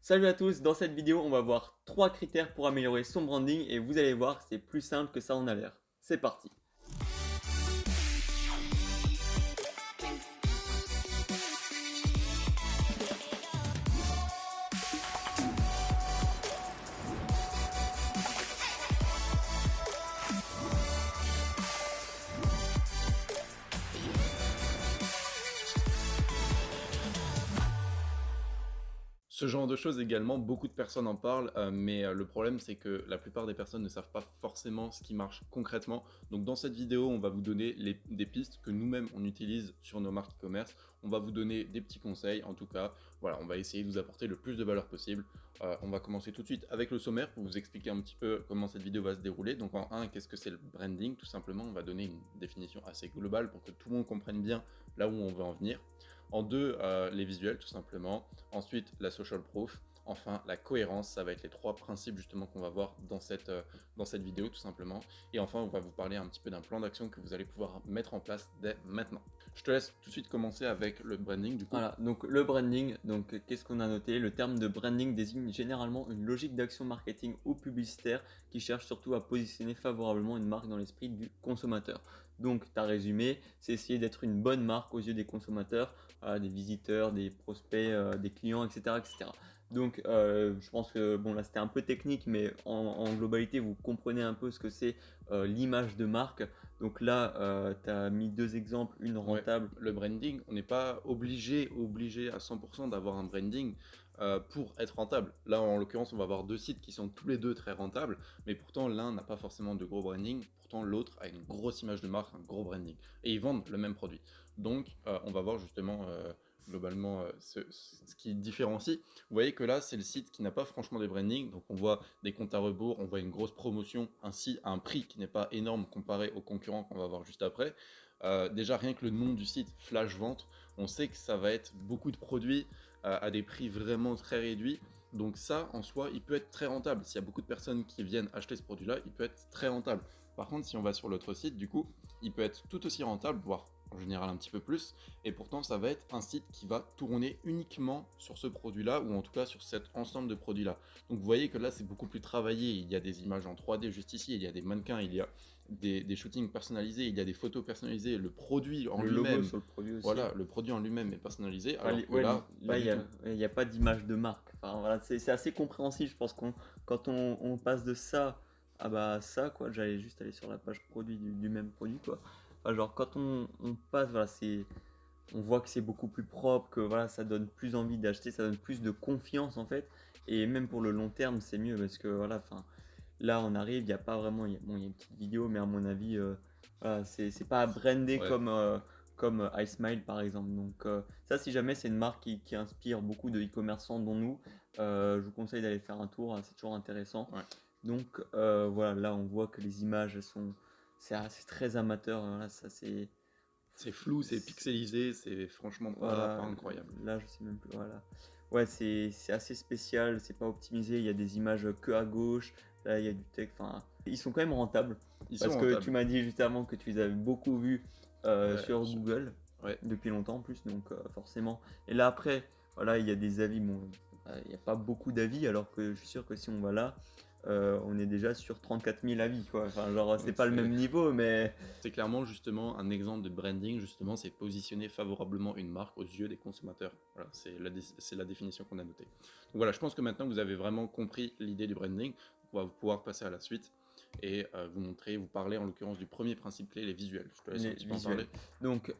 Salut à tous, dans cette vidéo on va voir 3 critères pour améliorer son branding et vous allez voir c'est plus simple que ça en a l'air. C'est parti. Ce genre de choses également, beaucoup de personnes en parlent, mais le problème c'est que la plupart des personnes ne savent pas forcément ce qui marche concrètement. Donc dans cette vidéo, on va vous donner des pistes que nous-mêmes on utilise sur nos marques e-commerce. On va vous donner des petits conseils, en tout cas, voilà, on va essayer de vous apporter le plus de valeur possible. On va commencer tout de suite avec le sommaire pour vous expliquer un petit peu comment cette vidéo va se dérouler. Donc en 1, qu'est-ce que c'est le branding? Tout simplement, on va donner une définition assez globale pour que tout le monde comprenne bien là où on veut en venir. En 2, les visuels tout simplement. Ensuite, la social proof. Enfin, la cohérence, ça va être les 3 principes justement qu'on va voir dans cette vidéo tout simplement. Et enfin, on va vous parler un petit peu d'un plan d'action que vous allez pouvoir mettre en place dès maintenant. Je te laisse tout de suite commencer avec le branding du coup. Voilà, donc le branding, donc qu'est-ce qu'on a noté? Le terme de branding désigne généralement une logique d'action marketing ou publicitaire qui cherche surtout à positionner favorablement une marque dans l'esprit du consommateur. Donc, tu as résumé, c'est essayer d'être une bonne marque aux yeux des consommateurs, des visiteurs, des prospects, des clients, etc. etc. Donc, je pense que bon, là c'était un peu technique, mais en globalité, vous comprenez un peu ce que c'est l'image de marque. Donc là, tu as mis 2 exemples, une Ouais, rentable. le branding, on n'est pas obligé à 100% d'avoir un branding pour être rentable. Là, en l'occurrence, on va avoir 2 sites qui sont tous les 2 très rentables, mais pourtant l'un n'a pas forcément de gros branding, pourtant l'autre a une grosse image de marque, un gros branding, et ils vendent le même produit. Donc, on va voir justement globalement ce qui différencie. Vous voyez que là, c'est le site qui n'a pas franchement des branding, donc on voit des comptes à rebours, on voit une grosse promotion, ainsi à un prix qui n'est pas énorme comparé aux concurrents qu'on va voir juste après. Déjà rien que le nom du site, Flash Vente, on sait que ça va être beaucoup de produits à des prix vraiment très réduits. Donc ça, en soi, il peut être très rentable. S'il y a beaucoup de personnes qui viennent acheter ce produit-là, il peut être très rentable. Par contre, si on va sur l'autre site, du coup, il peut être tout aussi rentable, voire en général un petit peu plus, et pourtant ça va être un site qui va tourner uniquement sur ce produit-là, ou en tout cas sur cet ensemble de produits-là. Donc vous voyez que là c'est beaucoup plus travaillé, il y a des images en 3D juste ici, il y a des mannequins, il y a des shootings personnalisés, il y a des photos personnalisées, le produit en Le logo lui-même, sur le produit aussi. voilà, le produit en lui-même est personnalisé, Enfin, alors que ouais, là, pas là, du tout. il y a pas d'image de marque. Enfin, voilà, c'est assez compréhensible. Je pense quand on passe de ça à bah, ça, quoi, j'allais juste aller sur la page produit du même produit, quoi. Enfin, genre, quand on passe, voilà, on voit que c'est beaucoup plus propre, que voilà, ça donne plus envie d'acheter, ça donne plus de confiance en fait. Et même pour le long terme, c'est mieux parce que voilà, enfin, là on arrive, il n'y a pas vraiment, bon, il y a une petite vidéo, mais à mon avis, voilà, c'est pas brandé Ouais. comme iSmile par exemple. Donc ça, si jamais c'est une marque qui inspire beaucoup de e-commerçants dont nous, je vous conseille d'aller faire un tour, hein, c'est toujours intéressant. Ouais. Donc voilà, là on voit que les images sont, c'est très amateur, voilà, ça c'est C'est flou, c'est pixelisé, c'est franchement pas voilà, incroyable. là je sais même plus, voilà. Ouais, c'est assez spécial, c'est pas optimisé, il y a des images que à gauche, là il y a du texte, enfin, ils sont quand même rentables, Ils sont parce que tu rentables. m'as dit juste avant que tu les avais beaucoup vus Ouais, sur Google, ouais. depuis longtemps en plus, donc forcément. Et là après, voilà, il y a des avis, bon, il n'y a pas beaucoup d'avis, alors que je suis sûr que si on va là, on est déjà sur 34 000 avis, quoi. Enfin, genre, c'est Donc pas le même niveau, mais c'est clairement justement un exemple de branding, justement, c'est positionner favorablement une marque aux yeux des consommateurs. Voilà, c'est la définition qu'on a notée. Donc voilà, je pense que maintenant vous avez vraiment compris l'idée du branding. On va pouvoir passer à la suite et vous montrer, vous parler en l'occurrence du premier principe clé, les visuels. Je te laisse un les petit peu en visuels. parler. Donc,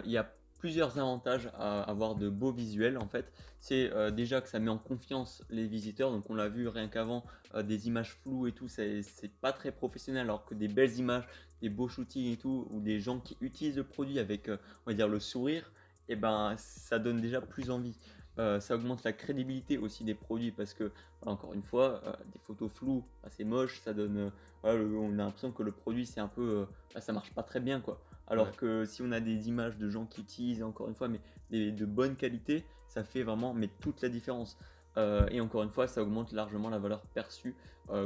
il y a plusieurs avantages à avoir de beaux visuels en fait. C'est déjà que ça met en confiance les visiteurs. Donc, on l'a vu rien qu'avant, des images floues et tout, c'est pas très professionnel. Alors que des belles images, des beaux shootings et tout, ou des gens qui utilisent le produit avec, on va dire, le sourire, et ben ça donne déjà plus envie. Ça augmente la crédibilité aussi des produits parce que, encore une fois, des photos floues, assez moches, ça donne, voilà, on a l'impression que le produit c'est un peu, bah, ça marche pas très bien quoi. Ouais. Alors que si on a des images de gens qui utilisent, encore une fois, mais de bonne qualité, ça fait vraiment mais toute la différence. Et encore une fois, ça augmente largement la valeur perçue.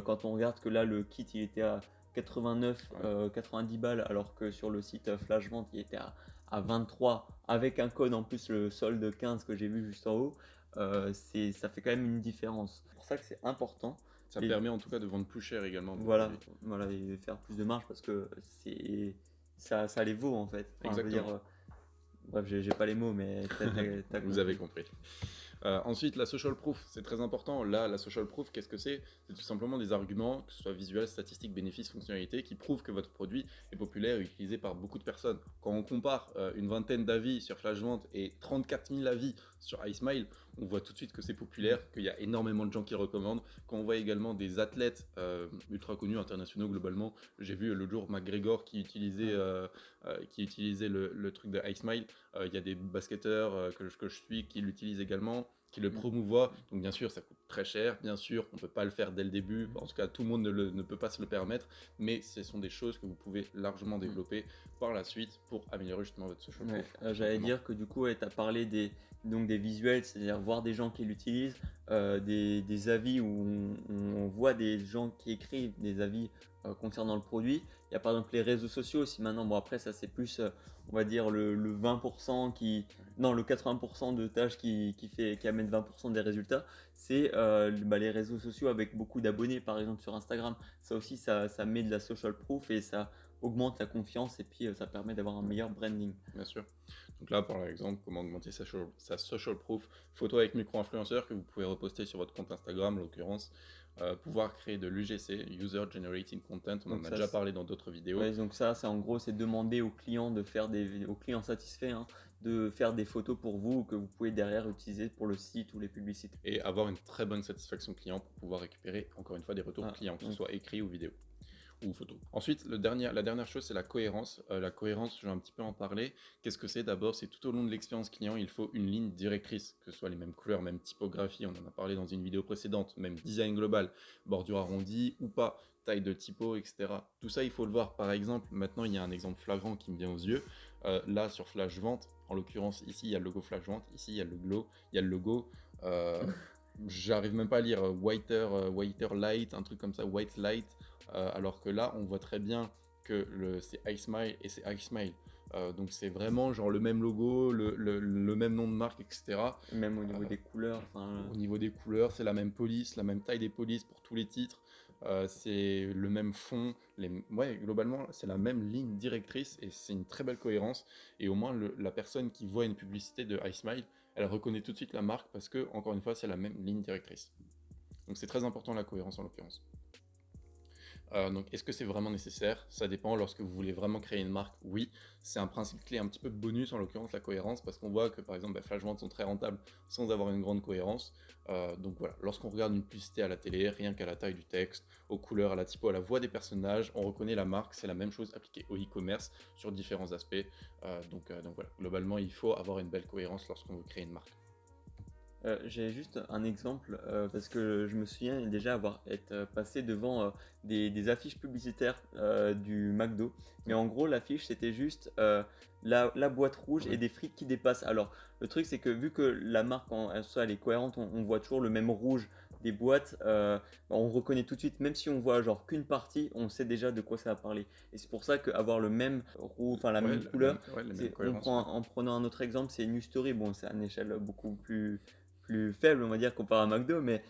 Quand on regarde que là, le kit, il était à 89, Ouais. 90 balles, alors que sur le site Flash Vente, il était à 23, avec un code en plus, le solde 15 que j'ai vu juste en haut. ça fait quand même une différence. C'est pour ça que c'est important. Ça Et permet en tout cas de vendre plus cher également vos voilà, produits. voilà, et faire plus de marge parce que ça les vaut en fait. Enfin, je veux dire, Exactement. bref, j'ai pas les mots, mais t'as Vous avez compris. compris. Ensuite, la social proof, c'est très important. Là, la social proof, qu'est-ce que c'est? C'est tout simplement des arguments, que ce soit visuels, statistiques, bénéfices, fonctionnalités, qui prouvent que votre produit est populaire et utilisé par beaucoup de personnes. Quand on compare une vingtaine d'avis sur Flashvente et 34 000 avis sur iSmile, on voit tout de suite que c'est populaire, qu'il y a énormément de gens qui le recommandent. Quand on voit également des athlètes ultra connus, internationaux globalement, j'ai vu l'autre jour McGregor qui utilisait le truc de iSmile. Il y a des basketteurs que je suis qui l'utilisent également, qui le promouvoient. Donc bien sûr, ça coûte très cher. Bien sûr, on ne peut pas le faire dès le début. En tout cas, tout le monde ne peut pas se le permettre. Mais ce sont des choses que vous pouvez largement développer par la suite pour améliorer justement votre social Ouais, proof. tout j'allais simplement. dire que du coup, tu as parlé donc des visuels, c'est-à-dire voir des gens qui l'utilisent, des avis où on voit des gens qui écrivent des avis concernant le produit. Il y a par exemple les réseaux sociaux aussi maintenant. Bon, après, ça c'est plus, on va dire, le 20% non, le 80% de tâches qui amène 20% des résultats. C'est les réseaux sociaux avec beaucoup d'abonnés, par exemple sur Instagram. Ça aussi, ça met de la social proof et ça augmente la confiance et puis ça permet d'avoir un meilleur branding. Bien sûr. Donc là, par exemple, comment augmenter sa social proof, photo avec micro-influenceur que vous pouvez reposter sur votre compte Instagram, en l'occurrence, pouvoir créer de l'UGC, User Generated Content, on en Donc a ça, déjà parlé dans d'autres vidéos, ouais, donc ça, c'est en gros, c'est demander aux clients aux clients satisfaits, hein, de faire des photos pour vous que vous pouvez derrière utiliser pour le site ou les publicités. et avoir une très bonne satisfaction client pour pouvoir récupérer, encore une fois, des retours Ah, clients, que ce donc, soit écrit ou vidéo. Ou photo. Ensuite, la dernière chose, c'est la cohérence. La cohérence, je vais un petit peu en parler. Qu'est-ce que c'est? D'abord, c'est tout au long de l'expérience client, il faut une ligne directrice, que ce soit les mêmes couleurs, même typographie, on en a parlé dans une vidéo précédente, même design global, bordure arrondie ou pas, taille de typo, etc. Tout ça, il faut le voir. Par exemple, maintenant, il y a un exemple flagrant qui me vient aux yeux. Là, sur Flash Vente, en l'occurrence, ici, il y a le logo Flash Vente, ici, il y a le glow, il y a le logo. J'arrive même pas à lire whiter light, un truc comme ça, white light. Alors que là, on voit très bien que c'est iSmile et c'est iSmile. Donc c'est vraiment genre le même logo, le même nom de marque, etc. même au niveau Euh, des couleurs, enfin, Au niveau des couleurs, c'est la même police, la même taille des polices pour tous les titres. C'est le même fond. Ouais, globalement, c'est la même ligne directrice et c'est une très belle cohérence. Et au moins, la personne qui voit une publicité de iSmile, elle reconnaît tout de suite la marque parce que, encore une fois, c'est la même ligne directrice. Donc c'est très important la cohérence en l'occurrence. Donc, est-ce que c'est vraiment nécessaire? Ça dépend. Lorsque vous voulez vraiment créer une marque, oui. C'est un principe clé un petit peu bonus, en l'occurrence, la cohérence, parce qu'on voit que, par exemple, Flashvente sont très rentables sans avoir une grande cohérence. Donc voilà, lorsqu'on regarde une publicité à la télé, rien qu'à la taille du texte, aux couleurs, à la typo, à la voix des personnages, on reconnaît la marque. C'est la même chose appliquée au e-commerce sur différents aspects. Donc voilà, globalement, il faut avoir une belle cohérence lorsqu'on veut créer une marque. j'ai juste un exemple parce que je me souviens déjà être passé devant des affiches publicitaires du McDo. Mais en gros, l'affiche c'était juste la boîte rouge et Ouais. des frites qui dépassent. Alors, le truc c'est que vu que la marque en soi elle est cohérente, on voit toujours le même rouge des boîtes. On reconnaît tout de suite, même si on voit genre qu'une partie, on sait déjà de quoi ça va parler. Et c'est pour ça qu'avoir le même rouge, enfin la Ouais, même couleur, ouais, la même cohérence, prend ouais. en prenant un autre exemple, c'est New Story. Bon, c'est à une échelle beaucoup plus faible, on va dire, comparé à McDo, mais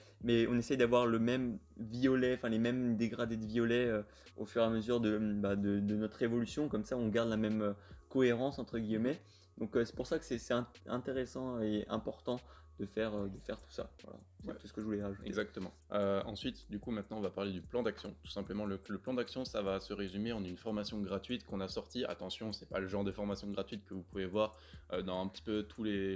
on essaye d'avoir le même violet, enfin les mêmes dégradés de violet au fur et à mesure de notre évolution, comme ça on garde la même cohérence entre guillemets. Donc c'est pour ça que c'est intéressant et important de faire tout ça. Voilà, c'est Ouais. tout ce que je voulais rajouter. Exactement. Ensuite, du coup, maintenant, on va parler du plan d'action. Tout simplement, le plan d'action, ça va se résumer en une formation gratuite qu'on a sortie. Attention, c'est pas le genre de formation gratuite que vous pouvez voir dans un petit peu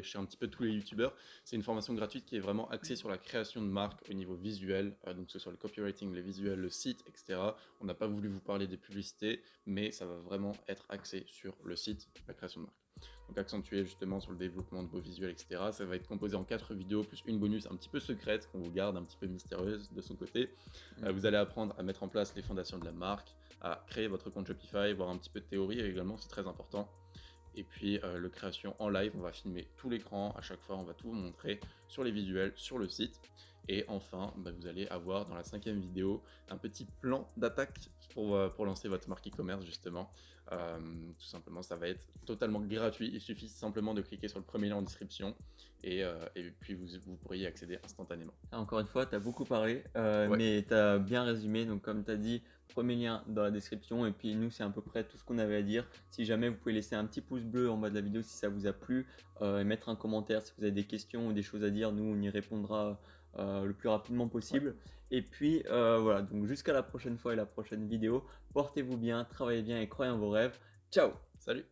chez un petit peu tous les youtubeurs. C'est une formation gratuite qui est vraiment axée sur la création de marque au niveau visuel, donc que ce soit le copywriting, les visuels, le site, etc. On n'a pas voulu vous parler des publicités, mais ça va vraiment être axé sur le site, la création de marque. Donc accentué justement sur le développement de vos visuels, etc. Ça va être composé en 4 vidéos plus une bonus un petit peu secrète qu'on vous garde un petit peu mystérieuse de son côté. Vous allez apprendre à mettre en place les fondations de la marque, à créer votre compte Shopify, voir un petit peu de théorie également, c'est très important. Et puis le création en live, on va filmer tout l'écran, à chaque fois on va tout vous montrer sur les visuels, sur le site. Et enfin, bah, vous allez avoir dans la 5e vidéo un petit plan d'attaque pour lancer votre marque e-commerce justement. Tout simplement, ça va être totalement gratuit. Il suffit simplement de cliquer sur le premier lien en description et puis vous pourrez y accéder instantanément. Encore une fois, tu as beaucoup parlé, Ouais, mais tu as bien résumé. Donc, comme tu as dit, premier lien dans la description. Et puis, nous, c'est à peu près tout ce qu'on avait à dire. Si jamais vous pouvez laisser un petit pouce bleu en bas de la vidéo si ça vous a plu, et mettre un commentaire si vous avez des questions ou des choses à dire, nous, on y répondra le plus rapidement ouais. possible. Et puis, voilà, donc jusqu'à la prochaine fois et la prochaine vidéo. Portez-vous bien, travaillez bien et croyez en vos rêves. Ciao! Salut!